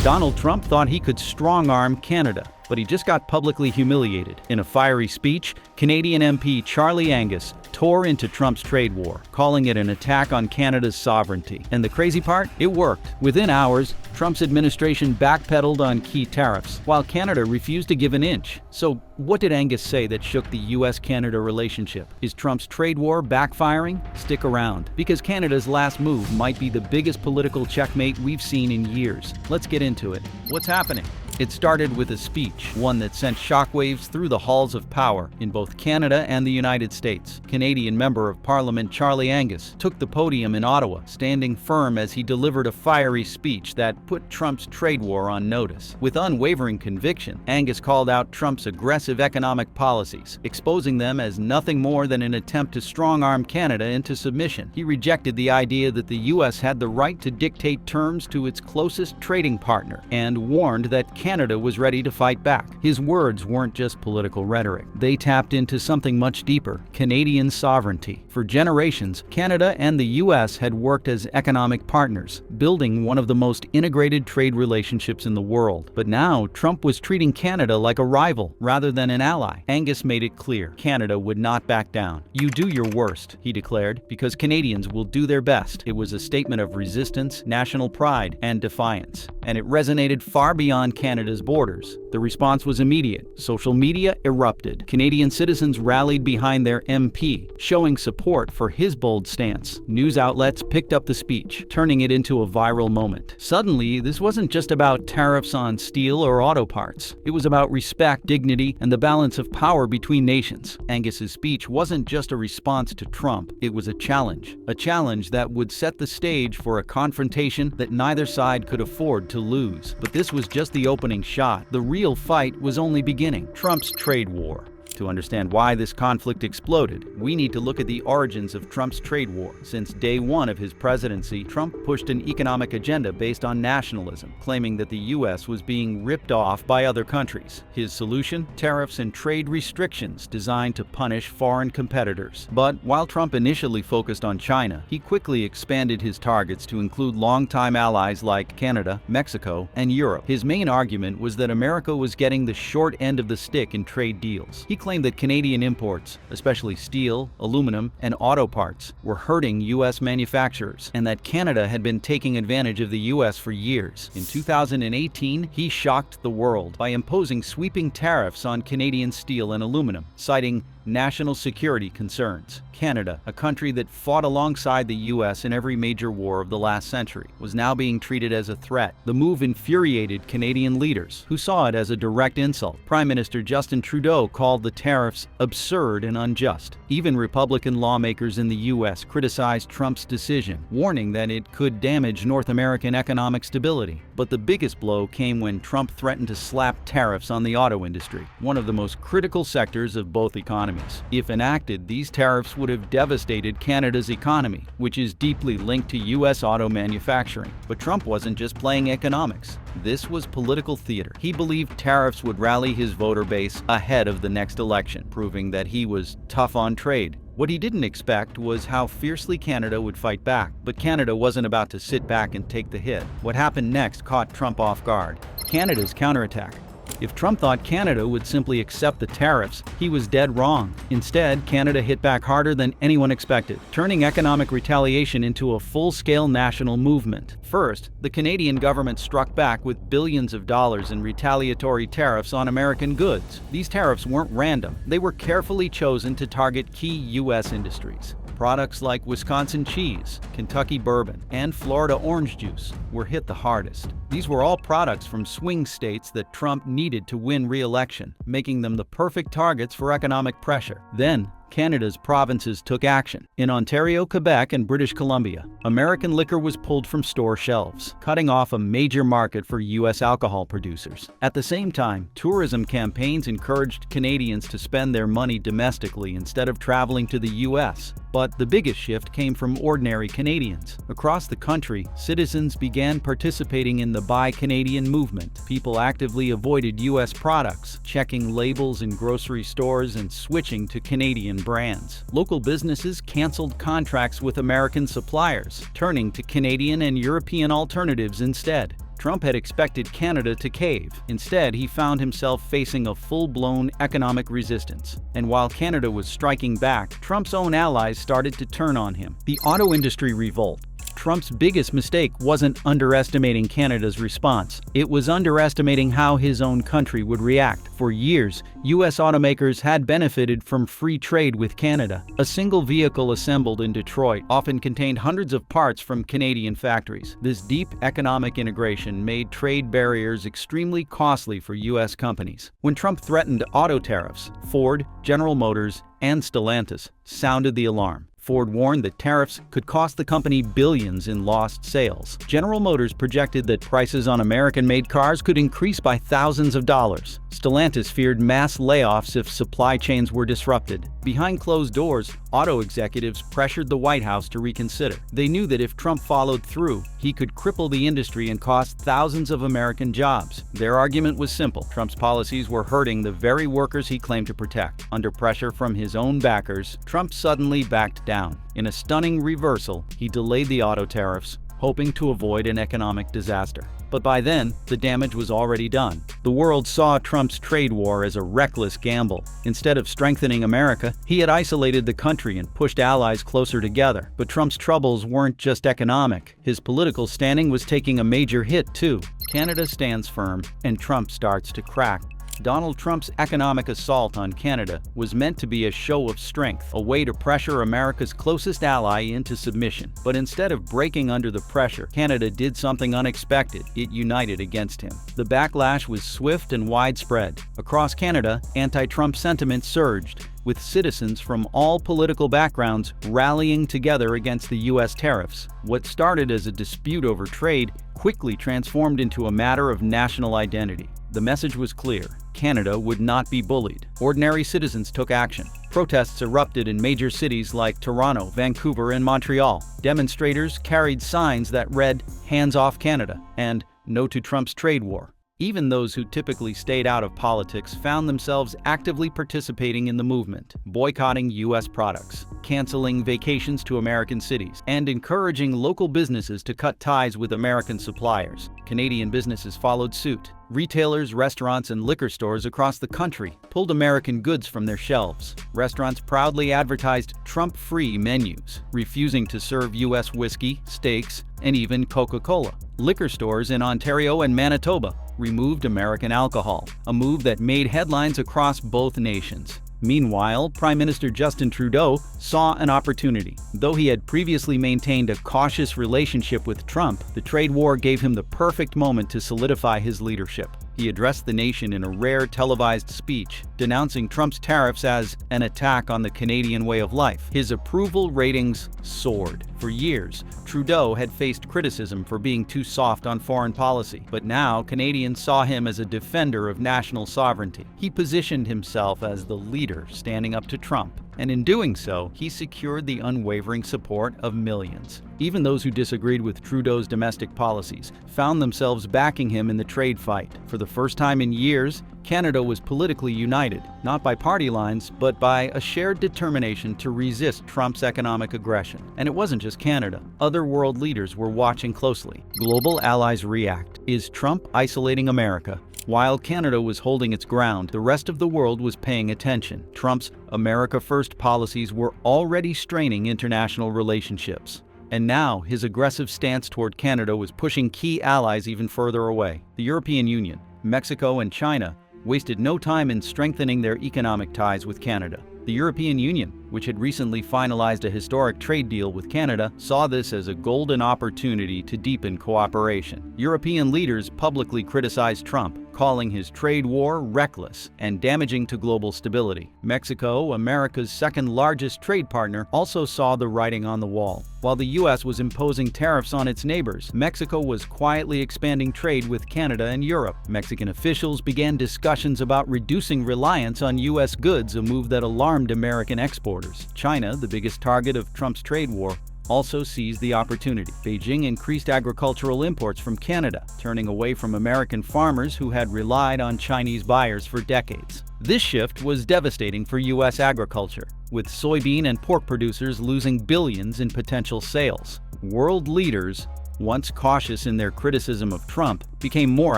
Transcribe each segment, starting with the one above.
Donald Trump thought he could strong-arm Canada, but he just got publicly humiliated. In a fiery speech, Canadian MP Charlie Angus tore into Trump's trade war, calling it an attack on Canada's sovereignty. And the crazy part? It worked. Within hours, Trump's administration backpedaled on key tariffs, while Canada refused to give an inch. So what did Angus say that shook the U.S. Canada relationship? Is Trump's trade war backfiring? Stick around, because Canada's last move might be the biggest political checkmate we've seen in years. Let's get into it. What's happening? It started with a speech, one that sent shockwaves through the halls of power in both Canada and the United States. Canadian Member of Parliament Charlie Angus took the podium in Ottawa, standing firm as he delivered a fiery speech that put Trump's trade war on notice. With unwavering conviction, Angus called out Trump's aggressive economic policies, exposing them as nothing more than an attempt to strong-arm Canada into submission. He rejected the idea that the U.S. had the right to dictate terms to its closest trading partner, and warned that Canada was ready to fight back. His words weren't just political rhetoric. They tapped into something much deeper: Canadian sovereignty. For generations, Canada and the U.S. had worked as economic partners, building one of the most integrated trade relationships in the world. But now, Trump was treating Canada like a rival rather than an ally. Angus made it clear Canada would not back down. "You do your worst," he declared, "because Canadians will do their best." It was a statement of resistance, national pride, and defiance. And it resonated far beyond Canada's borders. The response was immediate. Social media erupted. Canadian citizens rallied behind their MP, showing support for his bold stance. News outlets picked up the speech, turning it into a viral moment. Suddenly, this wasn't just about tariffs on steel or auto parts. It was about respect, dignity, and the balance of power between nations. Angus's speech wasn't just a response to Trump, it was a challenge that would set the stage for a confrontation that neither side could afford to lose. But this was just the opening shot. The real fight was only beginning. Trump's trade war. To understand why this conflict exploded, we need to look at the origins of Trump's trade war. Since day one of his presidency, Trump pushed an economic agenda based on nationalism, claiming that the U.S. was being ripped off by other countries. His solution? Tariffs and trade restrictions designed to punish foreign competitors. But while Trump initially focused on China, he quickly expanded his targets to include longtime allies like Canada, Mexico, and Europe. His main argument was that America was getting the short end of the stick in trade deals. He claimed that Canadian imports, especially steel, aluminum, and auto parts, were hurting U.S. manufacturers, and that Canada had been taking advantage of the U.S. for years. In 2018, he shocked the world by imposing sweeping tariffs on Canadian steel and aluminum, citing national security concerns. Canada, a country that fought alongside the U.S. in every major war of the last century, was now being treated as a threat. The move infuriated Canadian leaders, who saw it as a direct insult. Prime Minister Justin Trudeau called the tariffs absurd and unjust. Even Republican lawmakers in the U.S. criticized Trump's decision, warning that it could damage North American economic stability. But the biggest blow came when Trump threatened to slap tariffs on the auto industry, one of the most critical sectors of both economies. If enacted, these tariffs would have devastated Canada's economy, which is deeply linked to U.S. auto manufacturing. But Trump wasn't just playing economics. This was political theater. He believed tariffs would rally his voter base ahead of the next election, proving that he was tough on trade. What he didn't expect was how fiercely Canada would fight back. But Canada wasn't about to sit back and take the hit. What happened next caught Trump off guard. Canada's counterattack. If Trump thought Canada would simply accept the tariffs, he was dead wrong. Instead, Canada hit back harder than anyone expected, turning economic retaliation into a full-scale national movement. First, the Canadian government struck back with billions of dollars in retaliatory tariffs on American goods. These tariffs weren't random. They were carefully chosen to target key U.S. industries. Products like Wisconsin cheese, Kentucky bourbon, and Florida orange juice were hit the hardest. These were all products from swing states that Trump needed to win re-election, making them the perfect targets for economic pressure. Then, Canada's provinces took action. In Ontario, Quebec, and British Columbia, American liquor was pulled from store shelves, cutting off a major market for U.S. alcohol producers. At the same time, tourism campaigns encouraged Canadians to spend their money domestically instead of traveling to the U.S. But the biggest shift came from ordinary Canadians. Across the country, citizens began participating in the Buy Canadian movement. People actively avoided U.S. products, checking labels in grocery stores and switching to Canadian brands. Local businesses canceled contracts with American suppliers, turning to Canadian and European alternatives instead. Trump had expected Canada to cave. Instead, he found himself facing a full-blown economic resistance. And while Canada was striking back, Trump's own allies started to turn on him. The auto industry revolt. Trump's biggest mistake wasn't underestimating Canada's response. It was underestimating how his own country would react. For years, U.S. automakers had benefited from free trade with Canada. A single vehicle assembled in Detroit often contained hundreds of parts from Canadian factories. This deep economic integration made trade barriers extremely costly for U.S. companies. When Trump threatened auto tariffs, Ford, General Motors, and Stellantis sounded the alarm. Ford warned that tariffs could cost the company billions in lost sales. General Motors projected that prices on American-made cars could increase by thousands of dollars. Stellantis feared mass layoffs if supply chains were disrupted. Behind closed doors, auto executives pressured the White House to reconsider. They knew that if Trump followed through, he could cripple the industry and cost thousands of American jobs. Their argument was simple. Trump's policies were hurting the very workers he claimed to protect. Under pressure from his own backers, Trump suddenly backed down. In a stunning reversal, he delayed the auto tariffs, hoping to avoid an economic disaster. But by then, the damage was already done. The world saw Trump's trade war as a reckless gamble. Instead of strengthening America, he had isolated the country and pushed allies closer together. But Trump's troubles weren't just economic. His political standing was taking a major hit, too. Canada stands firm, and Trump starts to crack. Donald Trump's economic assault on Canada was meant to be a show of strength, a way to pressure America's closest ally into submission. But instead of breaking under the pressure, Canada did something unexpected. It united against him. The backlash was swift and widespread. Across Canada, anti-Trump sentiment surged, with citizens from all political backgrounds rallying together against the U.S. tariffs. What started as a dispute over trade quickly transformed into a matter of national identity. The message was clear. Canada would not be bullied. Ordinary citizens took action. Protests erupted in major cities like Toronto, Vancouver, and Montreal. Demonstrators carried signs that read, "Hands off Canada," and "No to Trump's trade war." Even those who typically stayed out of politics found themselves actively participating in the movement, boycotting U.S. products, canceling vacations to American cities, and encouraging local businesses to cut ties with American suppliers. Canadian businesses followed suit. Retailers, restaurants, and liquor stores across the country pulled American goods from their shelves. Restaurants proudly advertised Trump-free menus, refusing to serve U.S. whiskey, steaks, and even Coca-Cola. Liquor stores in Ontario and Manitoba removed American alcohol, a move that made headlines across both nations. Meanwhile, Prime Minister Justin Trudeau saw an opportunity. Though he had previously maintained a cautious relationship with Trump, the trade war gave him the perfect moment to solidify his leadership. He addressed the nation in a rare televised speech, denouncing Trump's tariffs as an attack on the Canadian way of life. His approval ratings soared. For years, Trudeau had faced criticism for being too soft on foreign policy, but now Canadians saw him as a defender of national sovereignty. He positioned himself as the leader standing up to Trump, and in doing so, he secured the unwavering support of millions. Even those who disagreed with Trudeau's domestic policies found themselves backing him in the trade fight. For the first time in years, Canada was politically united, not by party lines, but by a shared determination to resist Trump's economic aggression. And it wasn't just Canada. Other world leaders were watching closely. Global allies react. Is Trump isolating America? While Canada was holding its ground, the rest of the world was paying attention. Trump's America First policies were already straining international relationships. And now, his aggressive stance toward Canada was pushing key allies even further away. The European Union, Mexico, and China wasted no time in strengthening their economic ties with Canada. The European Union, which had recently finalized a historic trade deal with Canada, saw this as a golden opportunity to deepen cooperation. European leaders publicly criticized Trump, calling his trade war reckless and damaging to global stability. Mexico, America's second-largest trade partner, also saw the writing on the wall. While the U.S. was imposing tariffs on its neighbors, Mexico was quietly expanding trade with Canada and Europe. Mexican officials began discussions about reducing reliance on U.S. goods, a move that alarmed American exporters. China, the biggest target of Trump's trade war, also seized the opportunity. Beijing increased agricultural imports from Canada, turning away from American farmers who had relied on Chinese buyers for decades. This shift was devastating for U.S. agriculture, with soybean and pork producers losing billions in potential sales. World leaders once cautious in their criticism of Trump, became more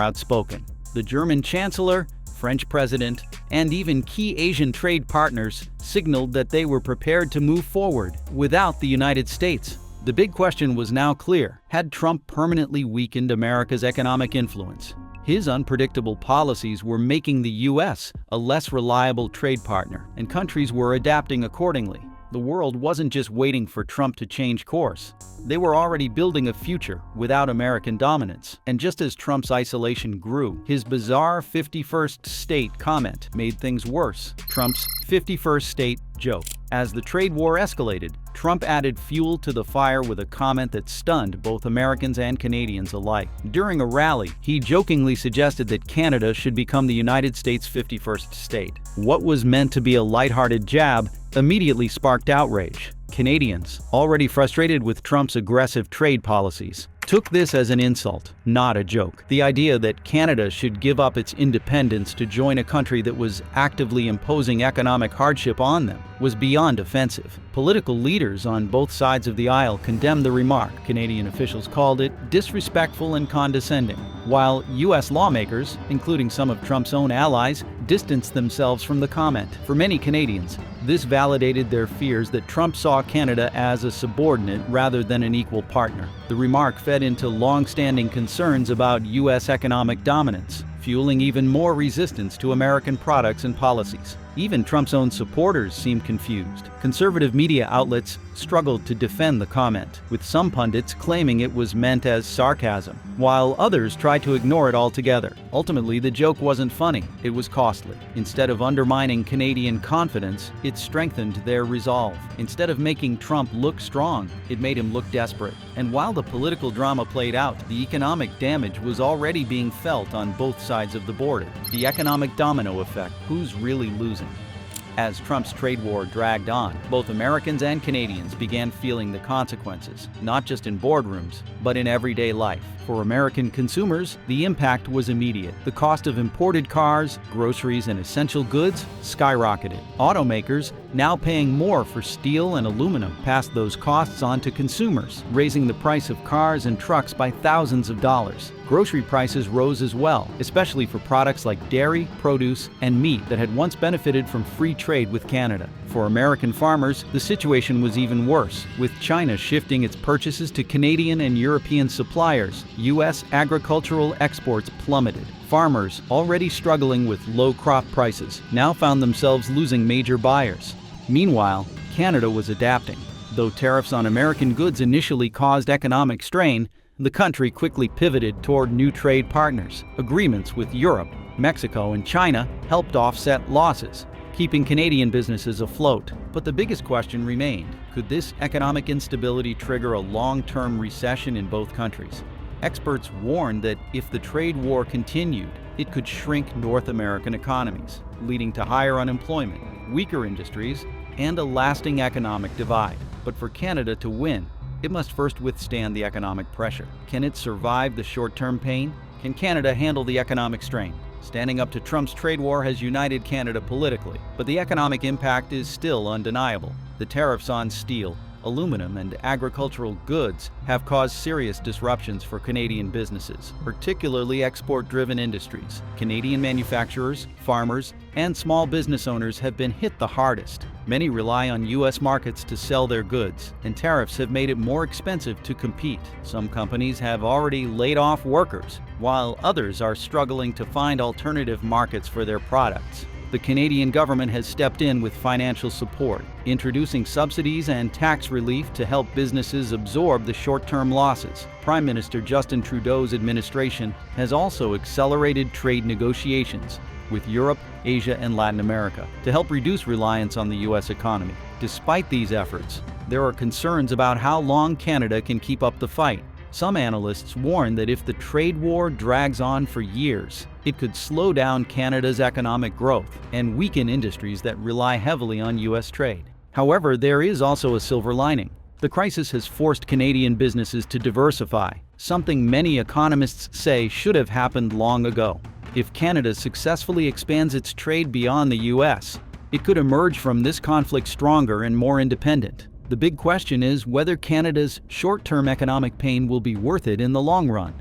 outspoken. The German Chancellor, French President, and even key Asian trade partners signaled that they were prepared to move forward without the United States. The big question was now clear: had Trump permanently weakened America's economic influence? His unpredictable policies were making the U.S. a less reliable trade partner, and countries were adapting accordingly. The world wasn't just waiting for Trump to change course. They were already building a future without American dominance. And just as Trump's isolation grew, his bizarre 51st state comment made things worse. Trump's 51st state joke. As the trade war escalated, Trump added fuel to the fire with a comment that stunned both Americans and Canadians alike. During a rally, he jokingly suggested that Canada should become the United States' 51st state. What was meant to be a lighthearted jab immediately sparked outrage. Canadians, already frustrated with Trump's aggressive trade policies, took this as an insult, not a joke. The idea that Canada should give up its independence to join a country that was actively imposing economic hardship on them was beyond offensive. Political leaders on both sides of the aisle condemned the remark. Canadian officials called it disrespectful and condescending, while U.S. lawmakers, including some of Trump's own allies, distanced themselves from the comment. For many Canadians, this validated their fears that Trump saw Canada as a subordinate rather than an equal partner. The remark fed into long-standing concerns about U.S. economic dominance, fueling even more resistance to American products and policies. Even Trump's own supporters seemed confused. Conservative media outlets struggled to defend the comment, with some pundits claiming it was meant as sarcasm, while others tried to ignore it altogether. Ultimately, the joke wasn't funny, it was costly. Instead of undermining Canadian confidence, it strengthened their resolve. Instead of making Trump look strong, it made him look desperate. And while the political drama played out, the economic damage was already being felt on both sides of the border. The economic domino effect: who's really losing? As Trump's trade war dragged on, both Americans and Canadians began feeling the consequences, not just in boardrooms, but in everyday life. For American consumers, the impact was immediate. The cost of imported cars, groceries, and essential goods skyrocketed. Automakers, now paying more for steel and aluminum, passed those costs on to consumers, raising the price of cars and trucks by thousands of dollars. Grocery prices rose as well, especially for products like dairy, produce, and meat that had once benefited from free trade with Canada. For American farmers, the situation was even worse, with China shifting its purchases to Canadian and European suppliers. U.S. agricultural exports plummeted. Farmers, already struggling with low crop prices, now found themselves losing major buyers. Meanwhile, Canada was adapting. Though tariffs on American goods initially caused economic strain, the country quickly pivoted toward new trade partners. Agreements with Europe, Mexico, and China helped offset losses, keeping Canadian businesses afloat. But the biggest question remained: could this economic instability trigger a long-term recession in both countries? Experts warned that if the trade war continued, it could shrink North American economies, leading to higher unemployment, weaker industries, and a lasting economic divide. But for Canada to win, it must first withstand the economic pressure. Can it survive the short-term pain? Can Canada handle the economic strain? Standing up to Trump's trade war has united Canada politically, but the economic impact is still undeniable. The tariffs on steel, aluminum, and agricultural goods have caused serious disruptions for Canadian businesses, particularly export-driven industries. Canadian manufacturers, farmers, and small business owners have been hit the hardest. Many rely on U.S. markets to sell their goods, and tariffs have made it more expensive to compete. Some companies have already laid off workers, while others are struggling to find alternative markets for their products. The Canadian government has stepped in with financial support, introducing subsidies and tax relief to help businesses absorb the short-term losses. Prime Minister Justin Trudeau's administration has also accelerated trade negotiations with Europe, Asia, and Latin America to help reduce reliance on the U.S. economy. Despite these efforts, there are concerns about how long Canada can keep up the fight. Some analysts warn that if the trade war drags on for years, it could slow down Canada's economic growth and weaken industries that rely heavily on U.S. trade. However, there is also a silver lining. The crisis has forced Canadian businesses to diversify, something many economists say should have happened long ago. If Canada successfully expands its trade beyond the U.S., it could emerge from this conflict stronger and more independent. The big question is whether Canada's short-term economic pain will be worth it in the long run.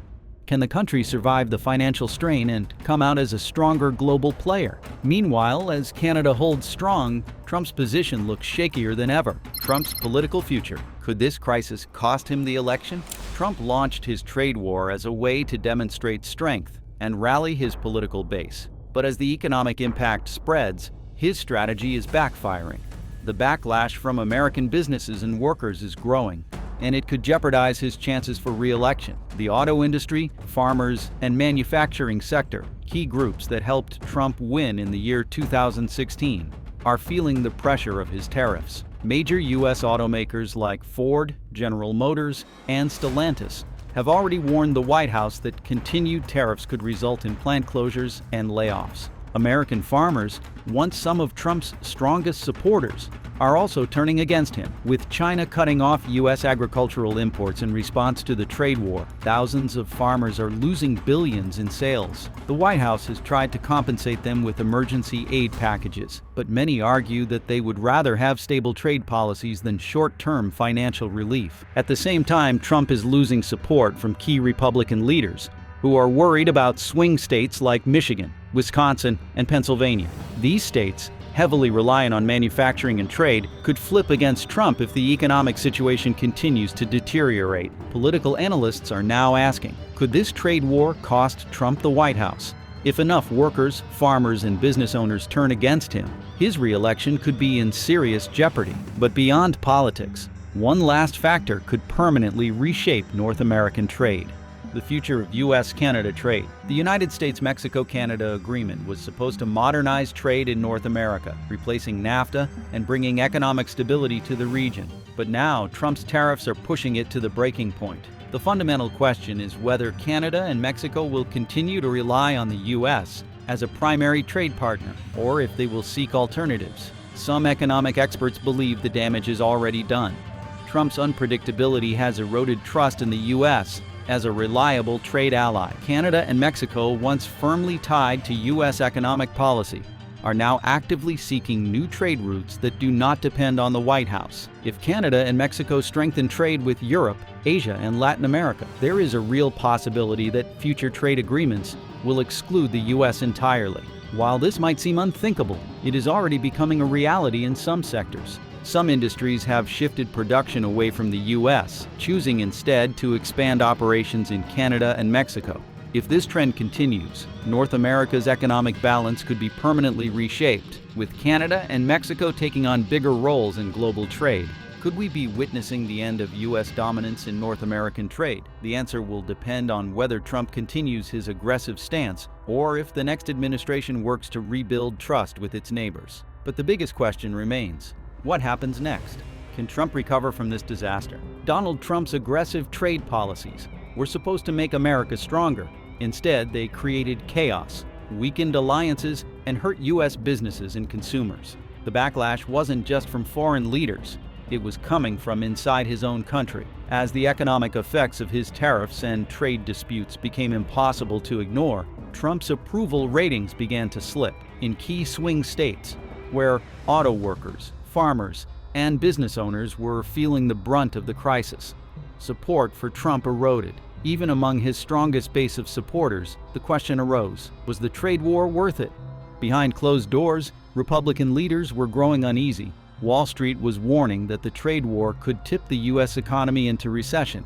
Can the country survive the financial strain and come out as a stronger global player? Meanwhile, as Canada holds strong, Trump's position looks shakier than ever. Trump's political future. Could this crisis cost him the election? Trump launched his trade war as a way to demonstrate strength and rally his political base. But as the economic impact spreads, his strategy is backfiring. The backlash from American businesses and workers is growing, and it could jeopardize his chances for re-election. The auto industry, farmers, and manufacturing sector, key groups that helped Trump win in the year 2016, are feeling the pressure of his tariffs. Major U.S. automakers like Ford, General Motors, and Stellantis have already warned the White House that continued tariffs could result in plant closures and layoffs. American farmers, once some of Trump's strongest supporters, are also turning against him, with China cutting off U.S. agricultural imports in response to the trade war. Thousands of farmers are losing billions in sales. The White House has tried to compensate them with emergency aid packages, but many argue that they would rather have stable trade policies than short-term financial relief. At the same time, Trump is losing support from key Republican leaders, who are worried about swing states like Michigan, Wisconsin, and Pennsylvania. These states, heavily reliant on manufacturing and trade, could flip against Trump if the economic situation continues to deteriorate. Political analysts are now asking, could this trade war cost Trump the White House? If enough workers, farmers, and business owners turn against him, his re-election could be in serious jeopardy. But beyond politics, one last factor could permanently reshape North American trade: the future of U.S. Canada trade. The United States-Mexico-Canada agreement was supposed to modernize trade in North America, replacing NAFTA and bringing economic stability to the region. But now, Trump's tariffs are pushing it to the breaking point. The fundamental question is whether Canada and Mexico will continue to rely on the U.S. as a primary trade partner, or if they will seek alternatives. Some economic experts believe the damage is already done. Trump's unpredictability has eroded trust in the U.S. as a reliable trade ally. Canada and Mexico, once firmly tied to U.S. economic policy, are now actively seeking new trade routes that do not depend on the White House. If Canada and Mexico strengthen trade with Europe, Asia, and Latin America, there is a real possibility that future trade agreements will exclude the U.S. entirely. While this might seem unthinkable, it is already becoming a reality in some sectors. Some industries have shifted production away from the U.S., choosing instead to expand operations in Canada and Mexico. If this trend continues, North America's economic balance could be permanently reshaped, with Canada and Mexico taking on bigger roles in global trade. Could we be witnessing the end of U.S. dominance in North American trade? The answer will depend on whether Trump continues his aggressive stance, or if the next administration works to rebuild trust with its neighbors. But the biggest question remains: what happens next? Can Trump recover from this disaster? Donald Trump's aggressive trade policies were supposed to make America stronger. Instead, they created chaos, weakened alliances, and hurt U.S. businesses and consumers. The backlash wasn't just from foreign leaders. It was coming from inside his own country. As the economic effects of his tariffs and trade disputes became impossible to ignore, Trump's approval ratings began to slip in key swing states, where auto workers, farmers, and business owners were feeling the brunt of the crisis. Support for Trump eroded. Even among his strongest base of supporters, the question arose: was the trade war worth it? Behind closed doors, Republican leaders were growing uneasy. Wall Street was warning that the trade war could tip the U.S. economy into recession,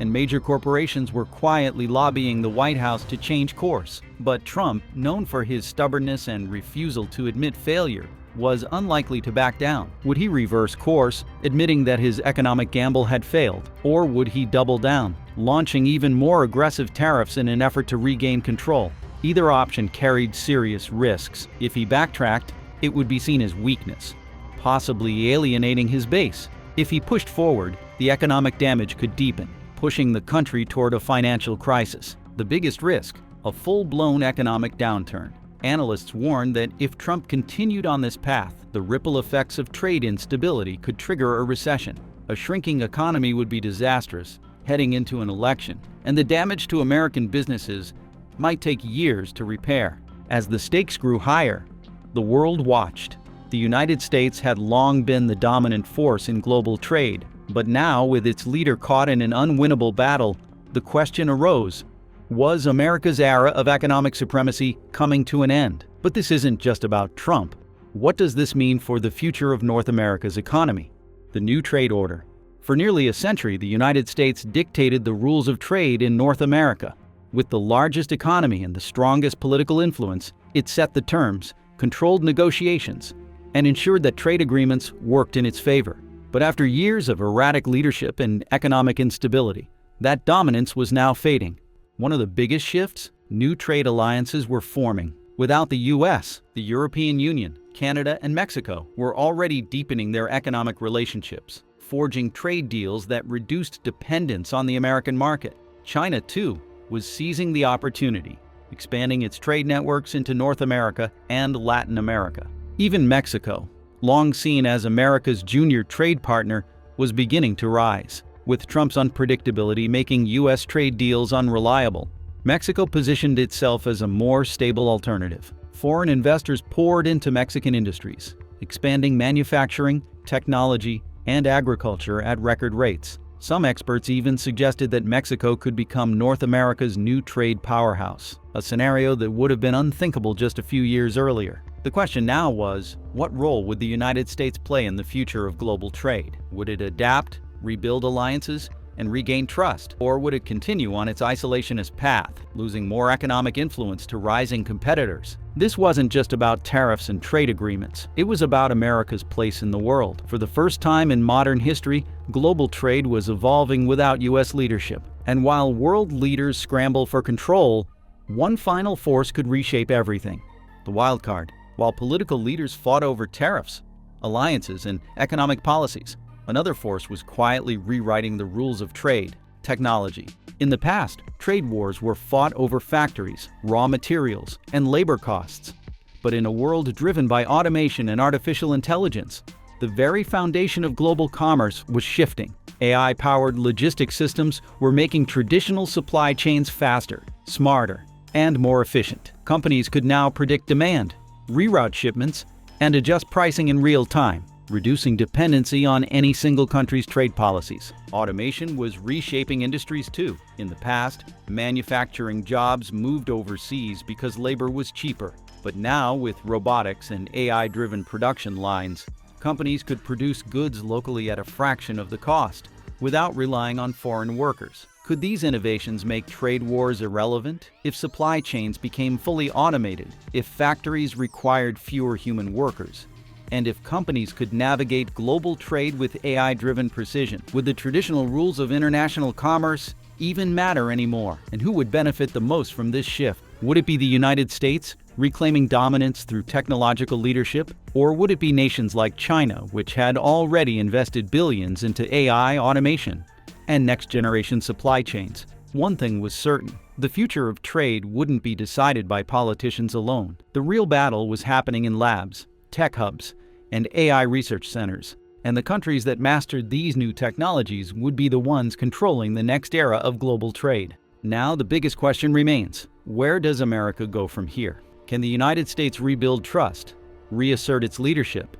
and major corporations were quietly lobbying the White House to change course. But Trump, known for his stubbornness and refusal to admit failure, was unlikely to back down. Would he reverse course, admitting that his economic gamble had failed? Or would he double down, launching even more aggressive tariffs in an effort to regain control? Either option carried serious risks. If he backtracked, it would be seen as weakness, possibly alienating his base. If he pushed forward, the economic damage could deepen, pushing the country toward a financial crisis. The biggest risk: a full-blown economic downturn. Analysts warn that if Trump continued on this path, the ripple effects of trade instability could trigger a recession. A shrinking economy would be disastrous heading into an election, and the damage to American businesses might take years to repair. As the stakes grew higher, the world watched. The United States had long been the dominant force in global trade, but now, with its leader caught in an unwinnable battle, the question arose: was America's era of economic supremacy coming to an end? But this isn't just about Trump. What does this mean for the future of North America's economy? The new trade order. For nearly a century, the United States dictated the rules of trade in North America. With the largest economy and the strongest political influence, it set the terms, controlled negotiations, and ensured that trade agreements worked in its favor. But after years of erratic leadership and economic instability, that dominance was now fading. One of the biggest shifts? New trade alliances were forming. Without the U.S., the European Union, Canada, and Mexico were already deepening their economic relationships, forging trade deals that reduced dependence on the American market. China, too, was seizing the opportunity, expanding its trade networks into North America and Latin America. Even Mexico, long seen as America's junior trade partner, was beginning to rise. With Trump's unpredictability making U.S. trade deals unreliable, Mexico positioned itself as a more stable alternative. Foreign investors poured into Mexican industries, expanding manufacturing, technology, and agriculture at record rates. Some experts even suggested that Mexico could become North America's new trade powerhouse, a scenario that would have been unthinkable just a few years earlier. The question now was, what role would the United States play in the future of global trade? Would it adapt, rebuild alliances, and regain trust? Or would it continue on its isolationist path, losing more economic influence to rising competitors? This wasn't just about tariffs and trade agreements. It was about America's place in the world. For the first time in modern history, global trade was evolving without U.S. leadership. And while world leaders scramble for control, one final force could reshape everything: the wild card. While political leaders fought over tariffs, alliances, and economic policies, another force was quietly rewriting the rules of trade: technology. In the past, trade wars were fought over factories, raw materials, and labor costs. But in a world driven by automation and artificial intelligence, the very foundation of global commerce was shifting. AI-powered logistics systems were making traditional supply chains faster, smarter, and more efficient. Companies could now predict demand, reroute shipments, and adjust pricing in real time, reducing dependency on any single country's trade policies. Automation was reshaping industries too. In the past, manufacturing jobs moved overseas because labor was cheaper. But now, with robotics and AI-driven production lines, companies could produce goods locally at a fraction of the cost, without relying on foreign workers. Could these innovations make trade wars irrelevant? If supply chains became fully automated, if factories required fewer human workers, and if companies could navigate global trade with AI-driven precision, would the traditional rules of international commerce even matter anymore? And who would benefit the most from this shift? Would it be the United States, reclaiming dominance through technological leadership? Or would it be nations like China, which had already invested billions into AI, automation, and next-generation supply chains? One thing was certain: the future of trade wouldn't be decided by politicians alone. The real battle was happening in labs, tech hubs, and AI research centers. And the countries that mastered these new technologies would be the ones controlling the next era of global trade. Now the biggest question remains: where does America go from here? Can the United States rebuild trust, reassert its leadership,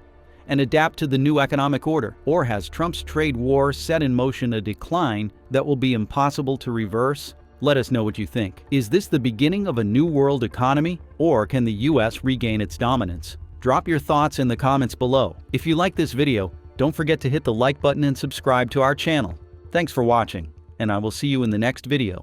and adapt to the new economic order? Or has Trump's trade war set in motion a decline that will be impossible to reverse? Let us know what you think. Is this the beginning of a new world economy, or can the U.S. regain its dominance? Drop your thoughts in the comments below. If you like this video, don't forget to hit the like button and subscribe to our channel. Thanks for watching, and I will see you in the next video.